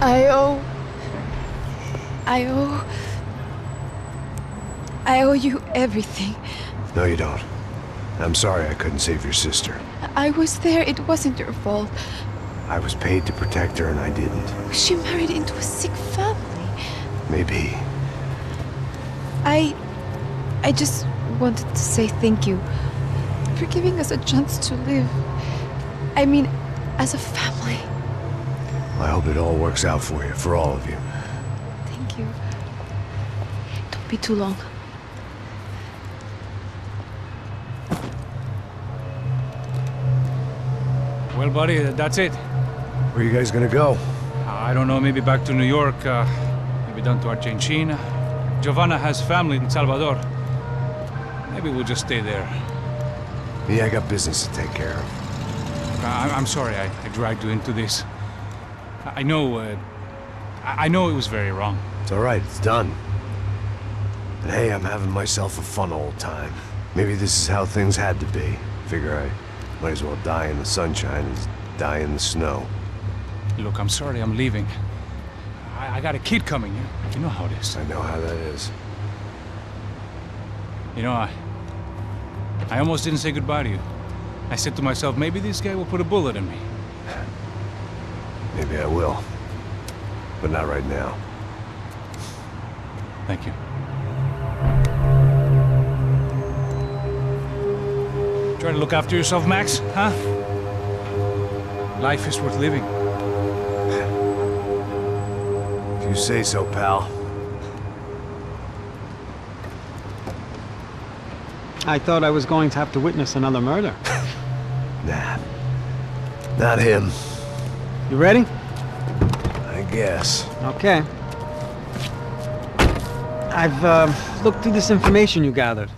I owe... I owe you everything. No, you don't. I'm sorry I couldn't save your sister. I was there. It wasn't your fault. I was paid to protect her and I didn't. She married into a sick family. Maybe. I just wanted to say thank you for giving us a chance to live. I mean, as a family. I hope it all works out for you, for all of you. Thank you. Don't be too long. Well, buddy, that's it. Where are you guys gonna go? I don't know, maybe back to New York, maybe down to Argentina. Giovanna has family in Salvador. Maybe we'll just stay there. Yeah, I got business to take care of. I'm sorry I dragged you into this. I know it was very wrong. It's all right, it's done. And hey, I'm having myself a fun old time. Maybe this is how things had to be. Figure I might as well die in the sunshine as die in the snow. Look, I'm sorry I'm leaving. I got a kid coming. You know how it is. I know how that is. You know, I almost didn't say goodbye to you. I said to myself, maybe this guy will put a bullet in me. Maybe I will. But not right now. Thank you. Try to look after yourself, Max, huh? Life is worth living. If you say so, pal. I thought I was going to have to witness another murder. Nah. Not him. You ready? I guess. Okay. I've looked through this information you gathered.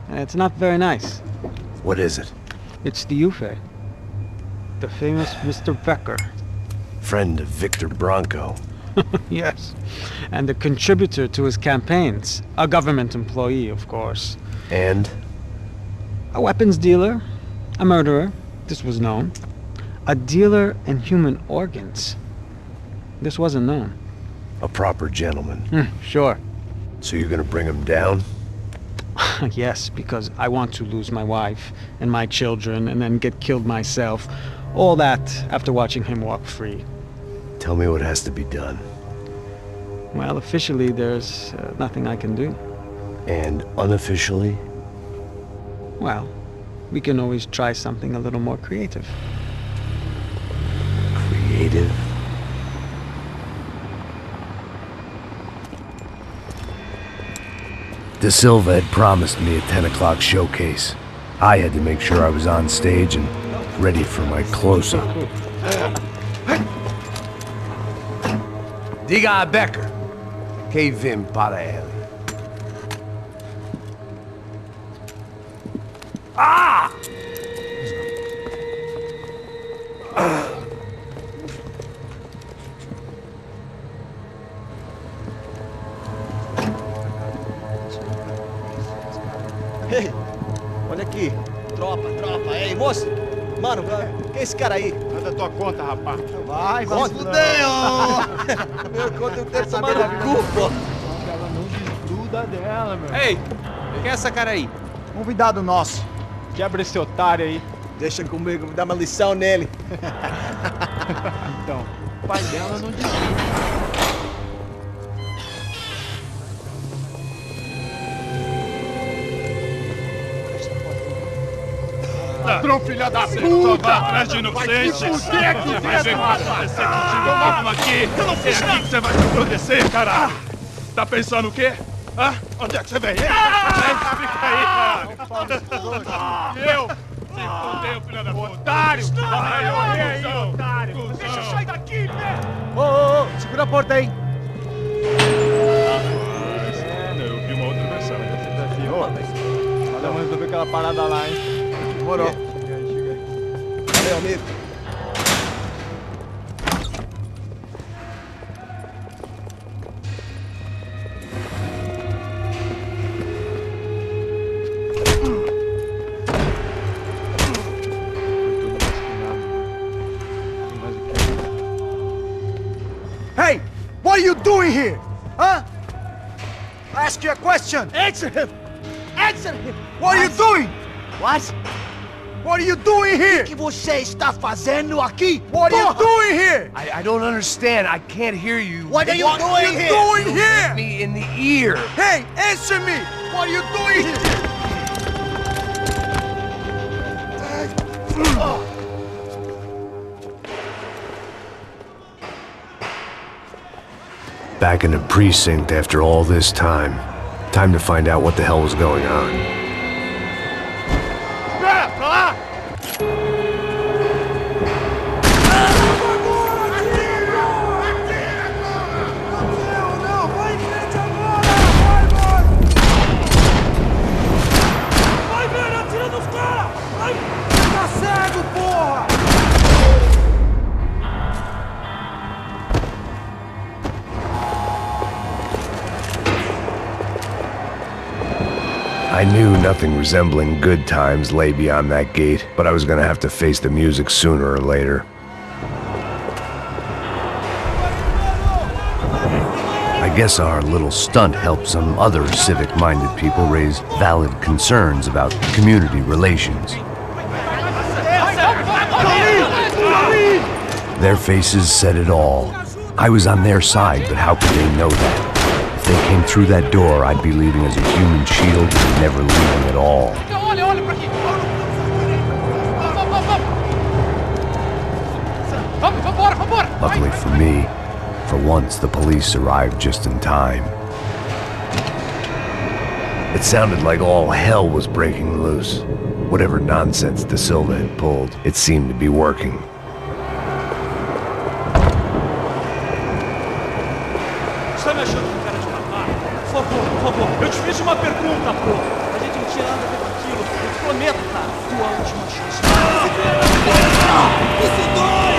It's not very nice. What is it? It's the Ufe. The famous Mr. Becker. Friend of Victor Bronco. Yes. And a contributor to his campaigns. A government employee, of course. And? A weapons dealer. A murderer. This was known. A dealer in human organs. This wasn't known. A proper gentleman. Sure. So you're gonna bring him down? Yes, because I want to lose my wife and my children and then get killed myself. All that after watching him walk free. Tell me what has to be done. Well, officially there's nothing I can do. And unofficially? Well, we can always try something a little more creative. Creative? De Silva had promised me a 10 o'clock showcase. I had to make sure I was on stage and ready for my close-up. Diga a Becker. Que vim para ele. Ah! Ei, olha aqui. Tropa. Ei, moço. Mano, quem é esse cara aí? Manda tua conta, rapaz. Vai se fuder, ó. Meu conta eu quero saber no cu, pô. Ela não desgruda dela, meu. Ei, quem é essa cara aí? Convidado nosso. Quebra esse otário aí. Deixa comigo, vou dar uma lição nele. Então, o pai dela não desgruda. Ladrão, filha da puta! Vai atrás de inocente! Vai se fuder, que vai ver o que vai acontecer contigo! Vamos aqui! Eu não fiz nada! É aqui que você vai se proteger, caralho! Tá pensando o quê? Hã? Onde é que você vem? Fica aí, caralho! Eu? Se fudeu, filha da puta! Otário! Vai, aí, otário! Deixa eu sair daqui, velho! Ô, segura a porta aí! Eu vi uma outra versão. Vamos resolver aquela parada lá, hein? Demorou. Chega aí. Valeu, amigo. Hey! What are you doing here? Huh? I ask you a question. Answer him. Answer him. What are you doing? What? What are you doing here? O que você está fazendo aqui? What are you doing here? I don't understand. I can't hear you. What are you doing here? What are you doing here? Me in the ear. Hey, answer me. What are you doing here? Back in the precinct after all this time. Time to find out what the hell was going on. I knew nothing resembling good times lay beyond that gate, but I was gonna have to face the music sooner or later. I guess our little stunt helped some other civic-minded people raise valid concerns about community relations. Their faces said it all. I was on their side, but how could they know that? If they came through that door, I'd be leaving as a human shield and never leaving at all. Luckily for me, for once the police arrived just in time. It sounded like all hell was breaking loose. Whatever nonsense De Silva had pulled, it seemed to be working. Está me achando com cara de matar? Por favor, eu te fiz uma pergunta, pô. A gente não tinha nada a ver com aquilo. Eu te prometo, cara. Tua última chance. Isso dói!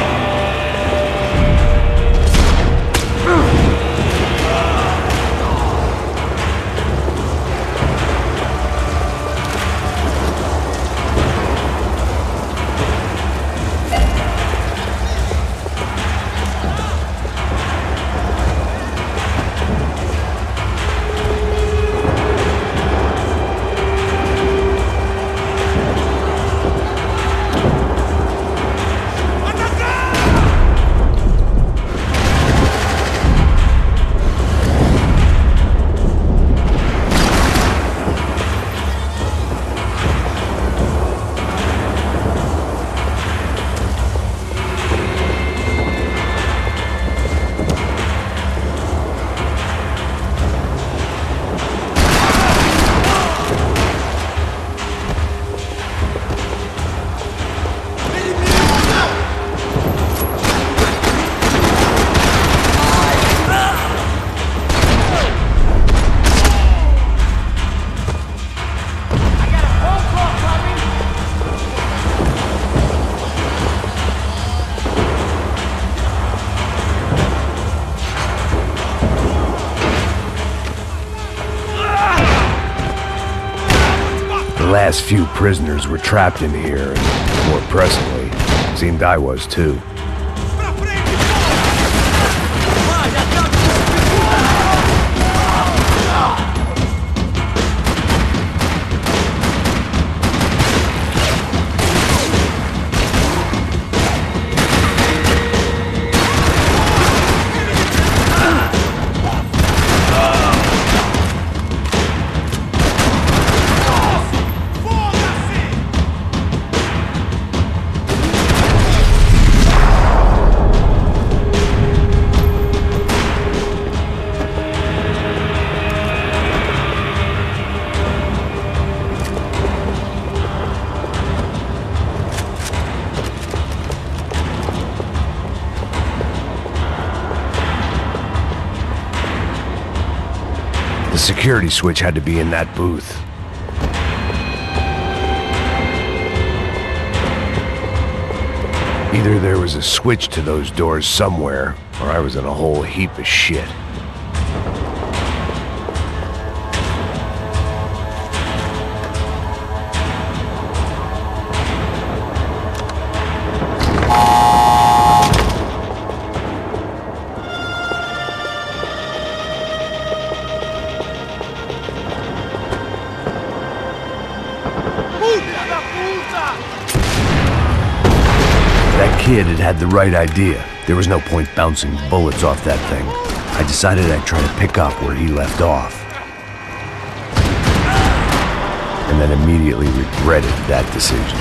The last few prisoners were trapped in here, and more pressingly, it seemed I was too. The security switch had to be in that booth. Either there was a switch to those doors somewhere, or I was in a whole heap of shit. kid had had the right idea. There was no point bouncing bullets off that thing. I decided I'd try to pick up where he left off. And then immediately regretted that decision.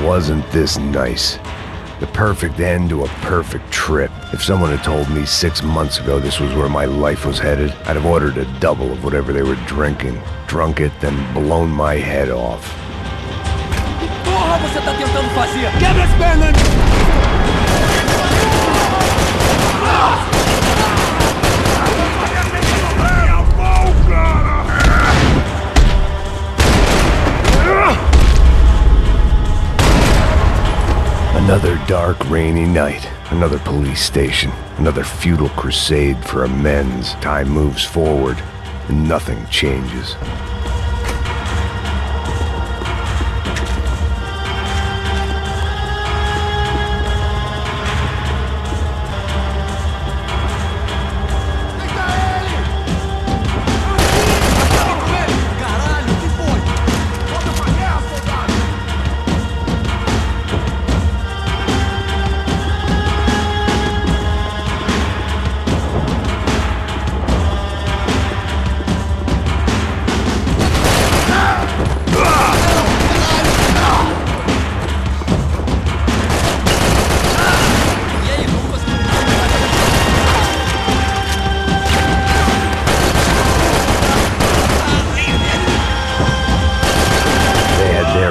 Wasn't this nice? The perfect end to a perfect trip. If someone had told me 6 months ago this was where my life was headed, I'd have ordered a double of whatever they were drinking, drunk it, then blown my head off. Que porra você tá tentando fazer? Quebra as pernas! Another dark, rainy night. Another police station. Another futile crusade for amends. Time moves forward, and nothing changes.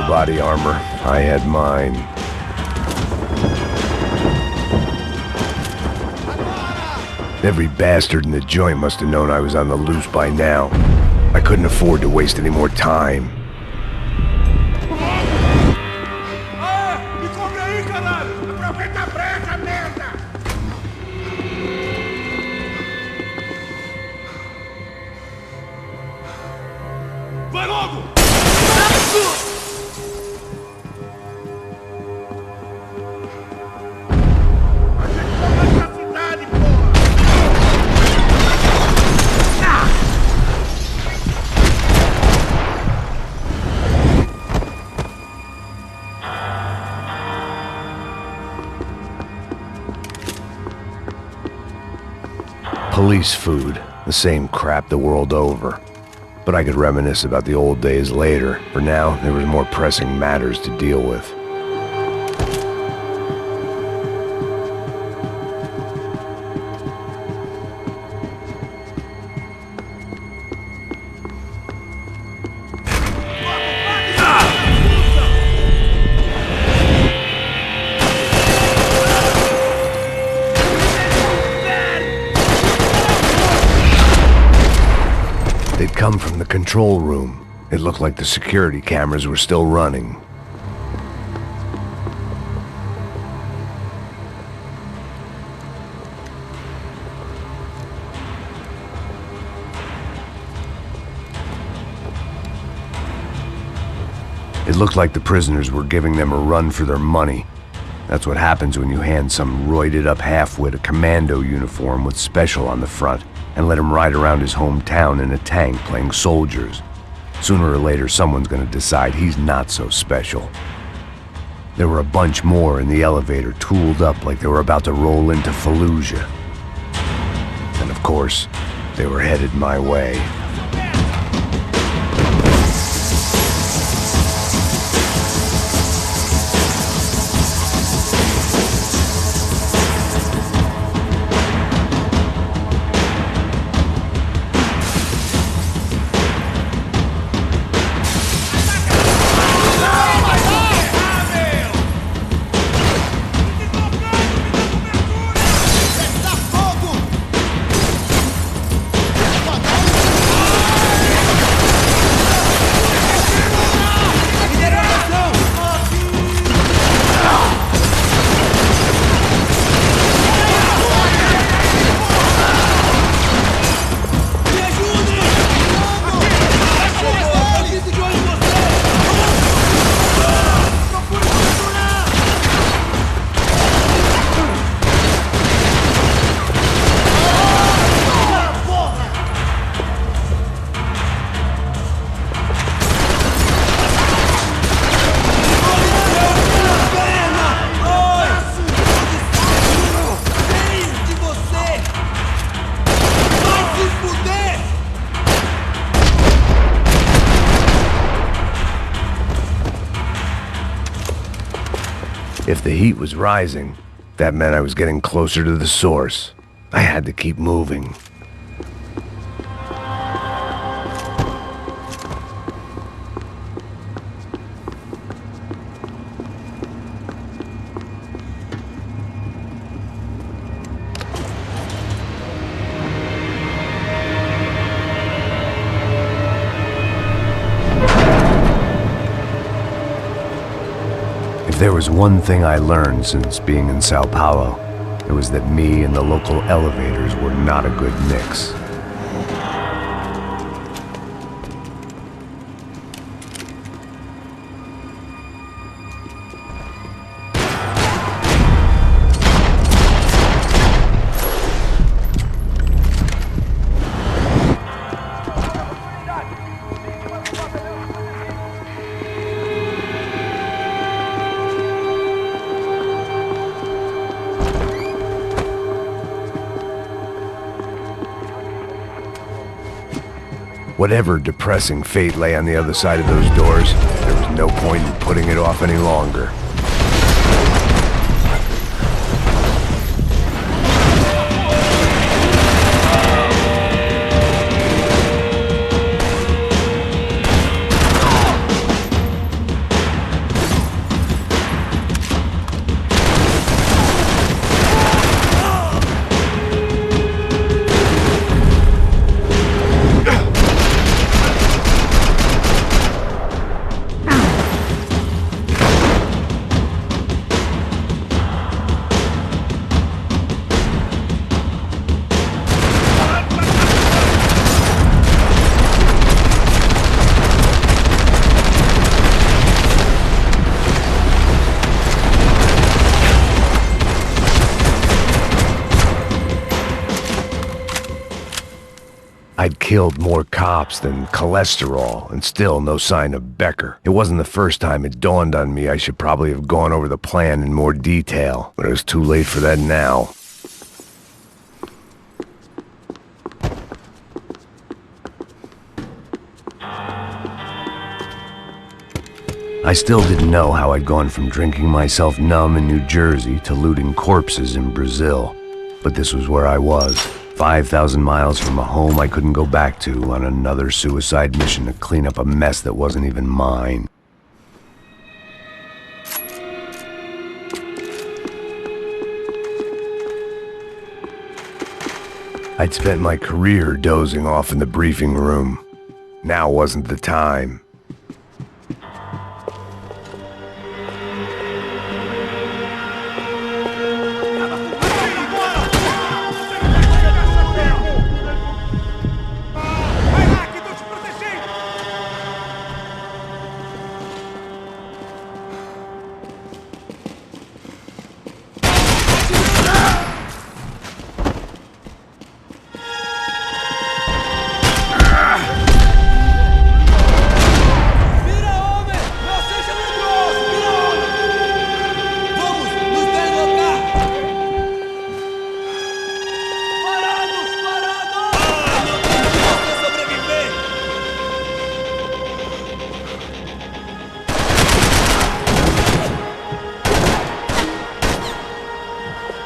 Body armor. I had mine. Every bastard in the joint must have known I was on the loose by now. I couldn't afford to waste any more time. Me cobre aí, caralho! Aproveita a brecha, merda! Vai logo! Police food. The same crap the world over. But I could reminisce about the old days later. For now, there was more pressing matters to deal with. They'd come from the control room. It looked like the security cameras were still running. It looked like the prisoners were giving them a run for their money. That's what happens when you hand some roided-up halfwit a commando uniform with special on the front and let him ride around his hometown in a tank playing soldiers. Sooner or later, someone's gonna decide he's not so special. There were a bunch more in the elevator, tooled up like they were about to roll into Fallujah. And of course, they were headed my way. If the heat was rising, that meant I was getting closer to the source. I had to keep moving. If there was one thing I learned since being in Sao Paulo, it was that me and the local elevators were not a good mix. Whatever depressing fate lay on the other side of those doors, there was no point in putting it off any longer. I'd killed more cops than cholesterol, and still no sign of Becker. It wasn't the first time it dawned on me I should probably have gone over the plan in more detail, but it was too late for that now. I still didn't know how I'd gone from drinking myself numb in New Jersey to looting corpses in Brazil. But this was where I was, 5,000 miles from a home I couldn't go back to, on another suicide mission to clean up a mess that wasn't even mine. I'd spent my career dozing off in the briefing room. Now wasn't the time.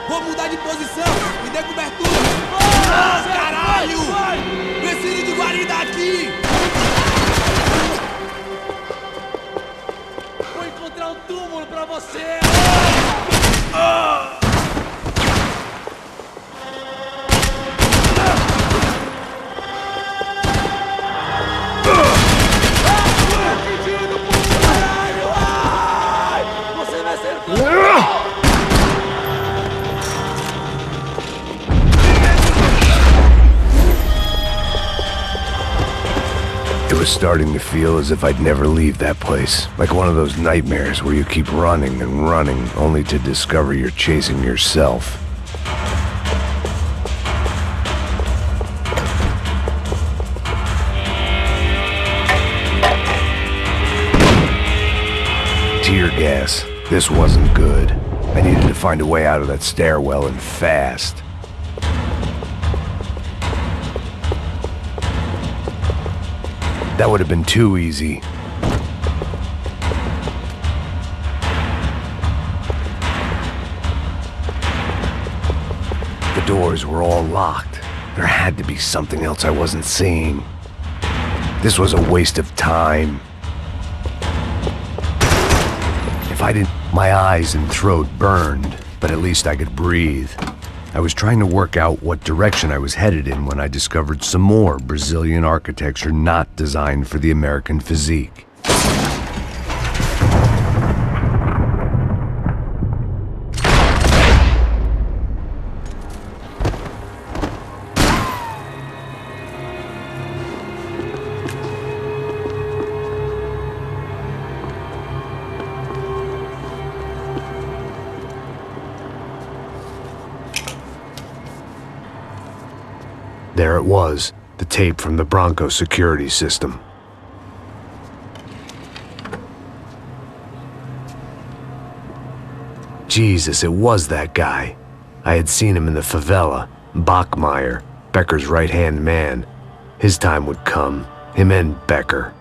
Vou mudar de posição, me dê cobertura. Caralho! Preciso de guarida aqui! Vou encontrar um túmulo pra você! Você vai ser... It was starting to feel as if I'd never leave that place. Like one of those nightmares where you keep running and running, only to discover you're chasing yourself. Tear gas. This wasn't good. I needed to find a way out of that stairwell, and fast. That would have been too easy. The doors were all locked. There had to be something else I wasn't seeing. This was a waste of time. If I didn't, my eyes and throat burned, but at least I could breathe. I was trying to work out what direction I was headed in when I discovered some more Brazilian architecture not designed for the American physique. There it was, the tape from the Bronco security system. Jesus, it was that guy. I had seen him in the favela, Bachmeyer, Becker's right-hand man. His time would come, him and Becker.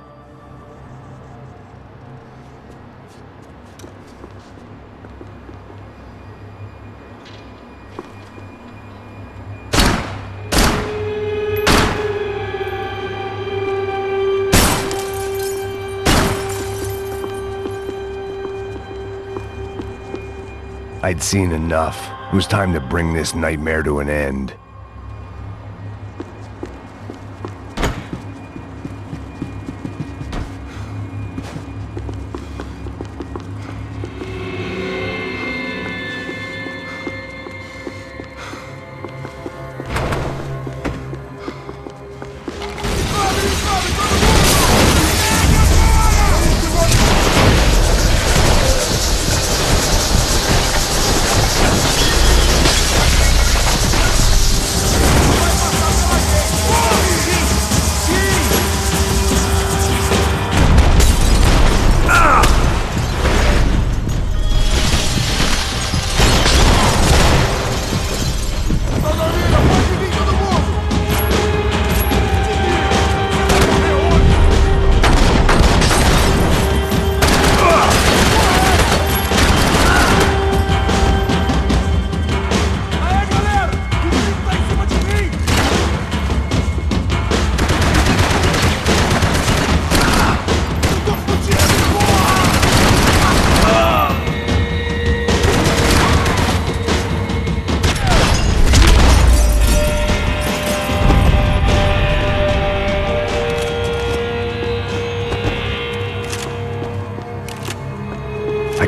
I'd seen enough. It was time to bring this nightmare to an end.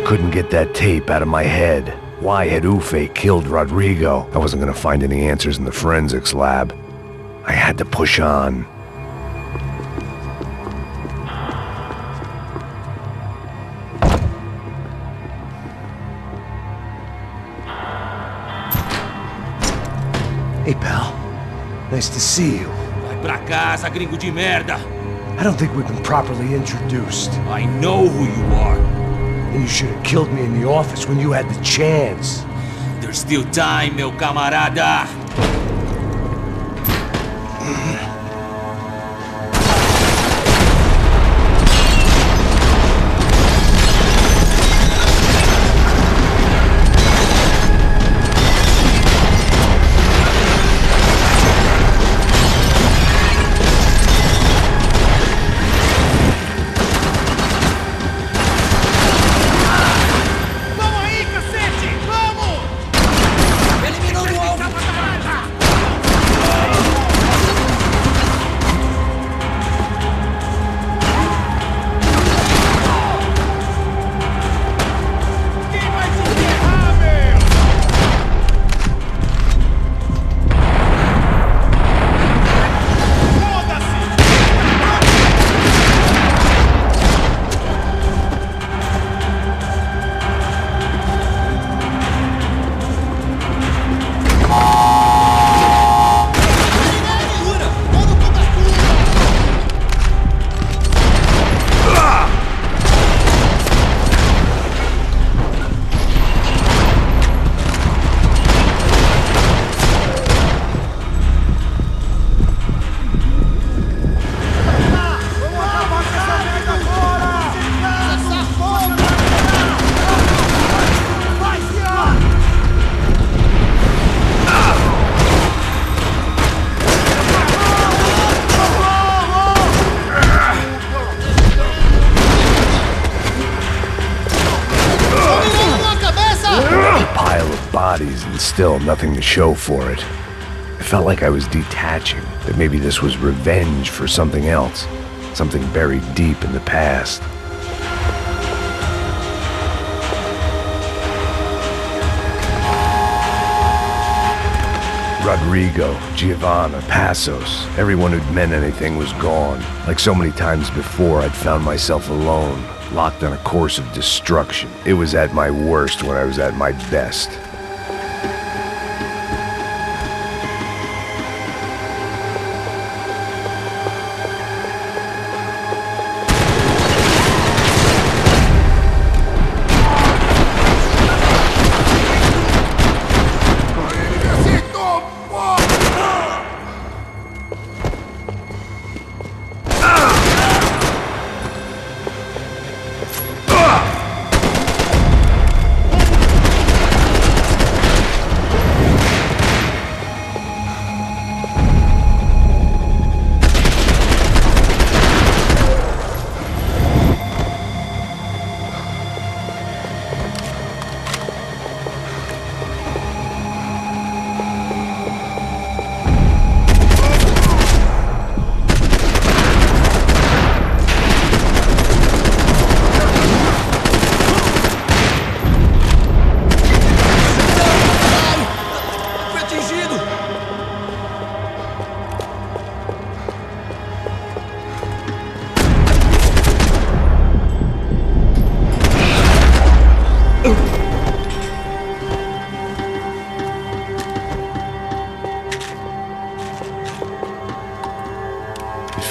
couldn't get that tape out of my head. Why had Ufe killed Rodrigo? I wasn't gonna find any answers in the forensics lab. I had to push on. Hey, pal. Nice to see you. Vai pra casa, gringo de merda! I don't think we've been properly introduced. I know who you are. And you should have killed me in the office when you had the chance. There's still time, meu camarada! And still nothing to show for it. I felt like I was detaching, that maybe this was revenge for something else, something buried deep in the past. Rodrigo, Giovanna, Passos, everyone who'd meant anything was gone. Like so many times before, I'd found myself alone, locked on a course of destruction. It was at my worst when I was at my best.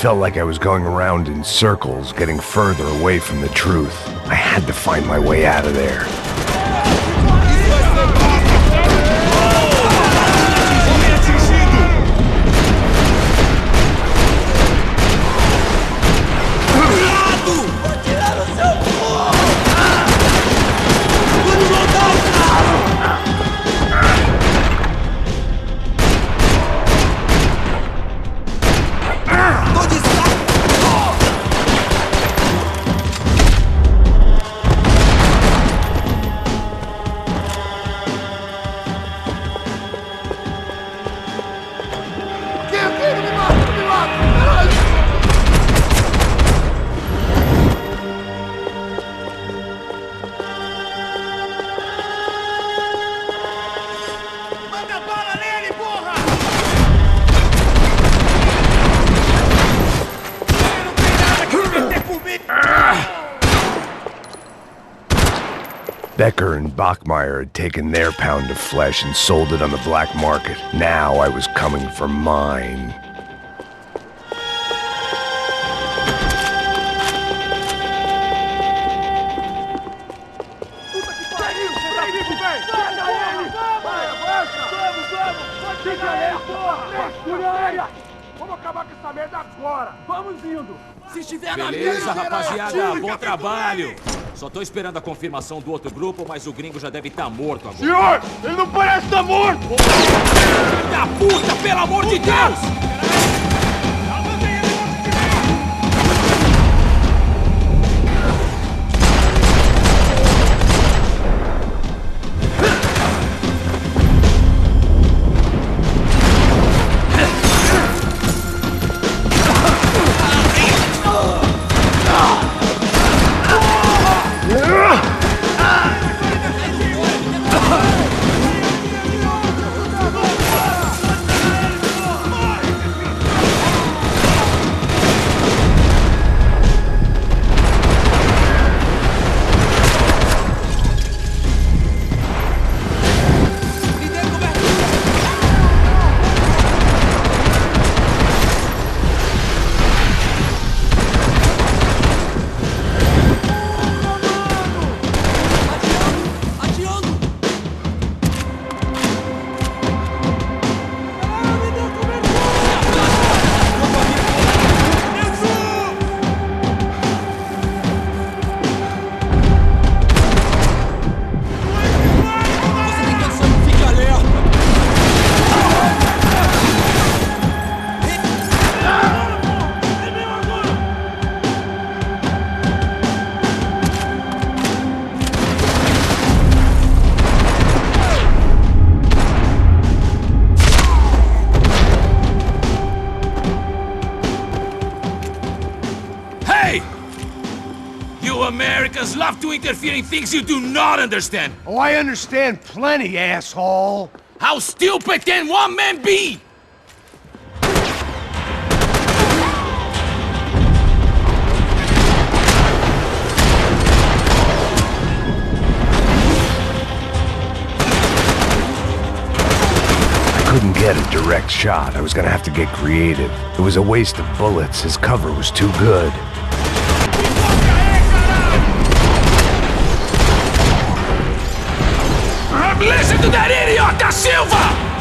Felt like I was going around in circles, getting further away from the truth. I had to find my way out of there. Becker and Bachmeyer had taken their pound of flesh and sold it on the black market. Now I was coming for mine. Vamos acabar com essa merda agora! Vamos indo! Se estiver na Beleza, mesa, rapaziada, bom trabalho. Só tô esperando a confirmação do outro grupo, mas o gringo já deve estar morto agora. Senhor, ele não parece estar morto! Filho da puta, pelo amor de Deus! Americans love to interfere in things you do not understand. Oh, I understand plenty, asshole. How stupid can one man be? I couldn't get a direct shot. I was gonna have to get creative. It was a waste of bullets. His cover was too good. Listen to that idiot, Da Silva!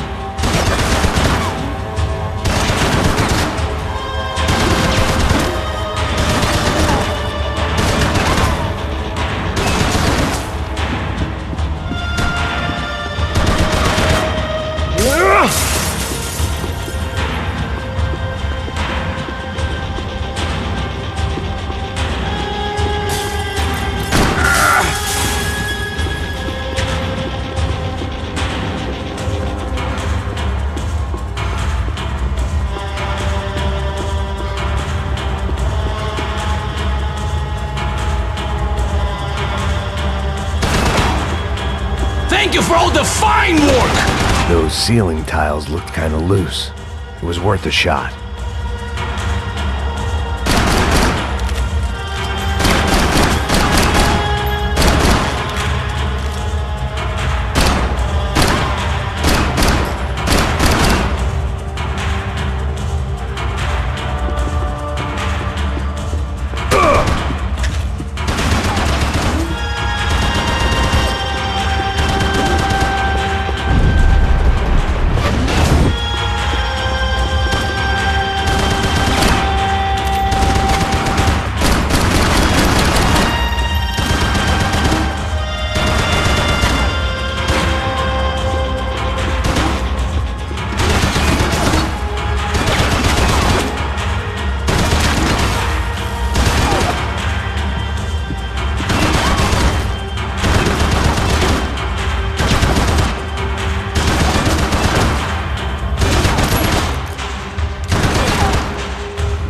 Thank you for all the fine work! Those ceiling tiles looked kinda loose. It was worth a shot.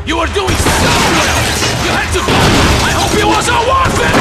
You were doing so well! You had to go! I hope it was a warfare!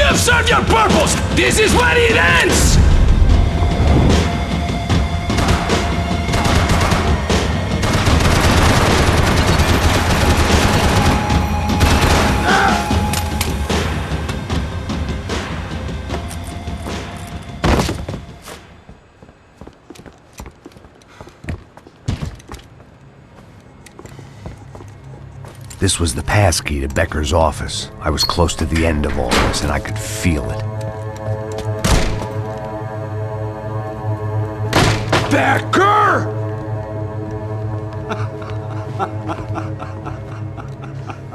have served your purpose! This is where it ends! This was the passkey to Becker's office. I was close to the end of all this, and I could feel it. Becker!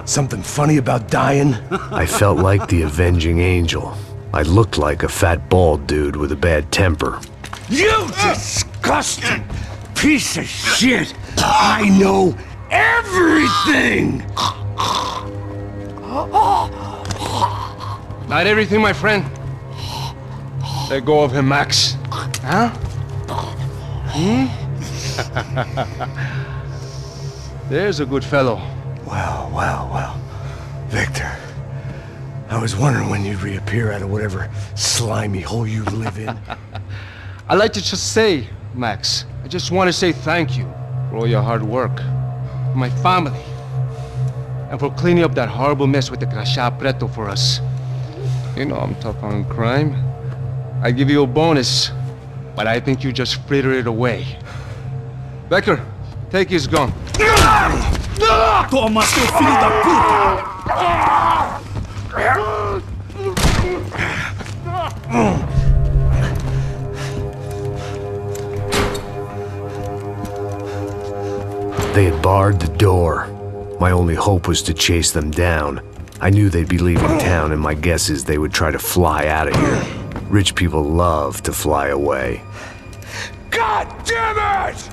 Something funny about dying? I felt like the avenging angel. I looked like a fat bald dude with a bad temper. You disgusting piece of shit! I know everything! Not everything, my friend. Let go of him, Max. Huh? There's a good fellow. Well. Victor, I was wondering when you'd reappear out of whatever slimy hole you live in. I'd like to just say, Max, I just want to say thank you for all your hard work, for my family, and for cleaning up that horrible mess with the Crachá Preto for us. You know I'm tough on crime. I give you a bonus, but I think you just frittered it away. Becker, take his gun. Toma, seu filho da puta! They had barred the door. My only hope was to chase them down. I knew they'd be leaving town, and my guess is they would try to fly out of here. Rich people love to fly away. God damn it!